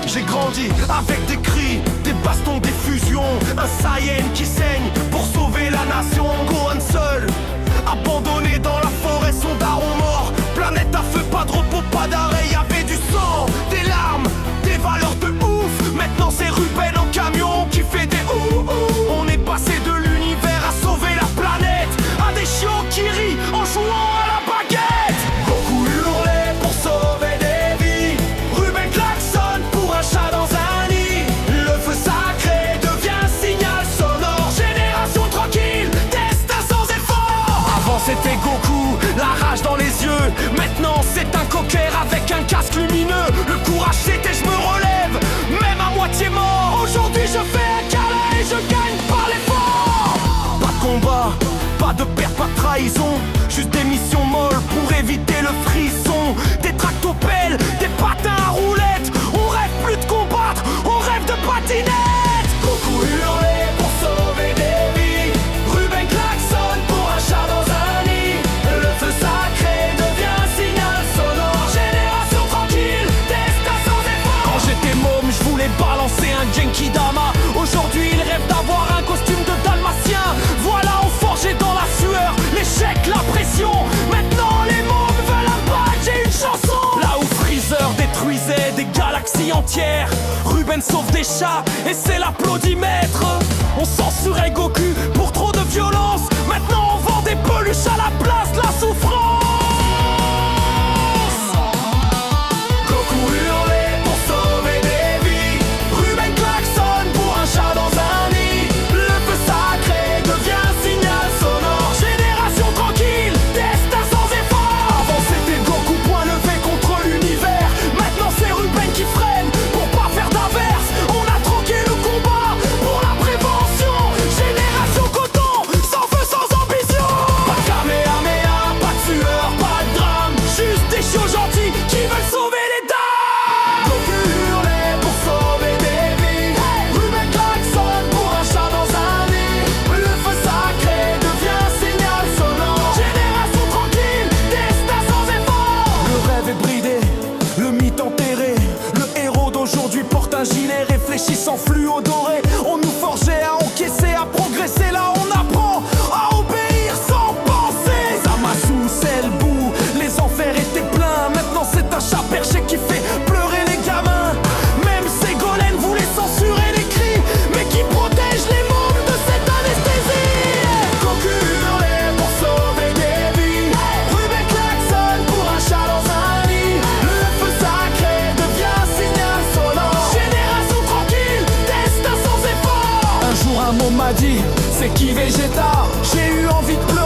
J'ai grandi avec des cris, des bastons, des fusions, un Saiyan qui saigne pour sauver la nation. Gohan seul, abandonné dans la forêt, son daron mort. Planète à feu, pas de repos, pas d'arrêt. Y'avait du sang, des larmes, des valeurs de ouf. Maintenant c'est Ruben en camion qui fait des ouh. On est passé de l'univers à sauver la planète, à des chiots qui rient en jouant à la baguette. Goku hurlait pour sauver des vies, Ruben klaxonne pour un chat dans un nid. Le feu sacré devient un signal sonore, génération tranquille, destin sans effort. Avant c'était Goku, la rage dans les yeux. Maintenant c'est un cocker avec un casque lumineux. Le courage c'était je me relève, même à moitié mort. Aujourd'hui je fais un câlin et je gagne par l'effort. Pas de combat, pas de perte, pas de trahison, juste des missions molles pour éviter le frisson. Des tractopelles, des patins à roulettes. On rêve plus de combattre, on rêve de patinette. Goku hurlait pour sauver des vies, Ruben klaxonne pour un chat dans un nid. Le feu sacré devient un signal sonore, génération tranquille, destin sans effort. Quand j'étais môme, je voulais balancer un Genki Dama. Aujourd'hui il rêve d'avoir un costume de dalmatien. Voilà, on forgeait dans la sueur, l'échec, la pression. Maintenant les mômes veulent un badge, j'ai une chanson. Là où Freezer détruisait des galaxies entières, Ruben sauve des chats et c'est l'applaudimètre. On censurait Goku pour trop de violence. Maintenant on vend des peluches à la place de la souffrance. Goku hurlait pour sauver des vies, Ruben klaxonne pour un chat dans un nid. Le feu sacré devient un signal sonore, génération tranquille, destin sans effort. Avant c'était Goku point levé contre l'univers, maintenant c'est Ruben qui freine pour pas faire d'inverse. On a troqué le combat pour la prévention, génération coton, sans feu, sans ambition. Pas de Kamehameha, pas de sueur, pas de drame, juste des chiots gentils qui veulent sauver les dames. Goku hurlait pour sauver des vies, Ruben klaxonne pour un chat dans un nid. Le feu sacré devient un signal sonore, génération tranquille, destin sans effort. Le rêve est bridé, le mythe enterré. Le héros d'aujourd'hui porte un gilet réfléchissant fluo doré. On nous forgeait à encaisser, à progresser. Là on apprend à obéir sans penser. Zamasu, c'est le bout, les enfers étaient pleins. Maintenant c'est un chat perché qui fait pleurer les gamins. Même Ségolène voulait censurer les cris, mais qui protège les mômes de cette anesthésie. Goku hurlait pour sauver des vies, Ruben klaxonne pour un chat dans un nid. Le feu sacré devient un signal sonore, génération tranquille, destin sans effort. Un jour un môme m'a dit, c'est qui Vegeta? J'ai eu envie de pleurer.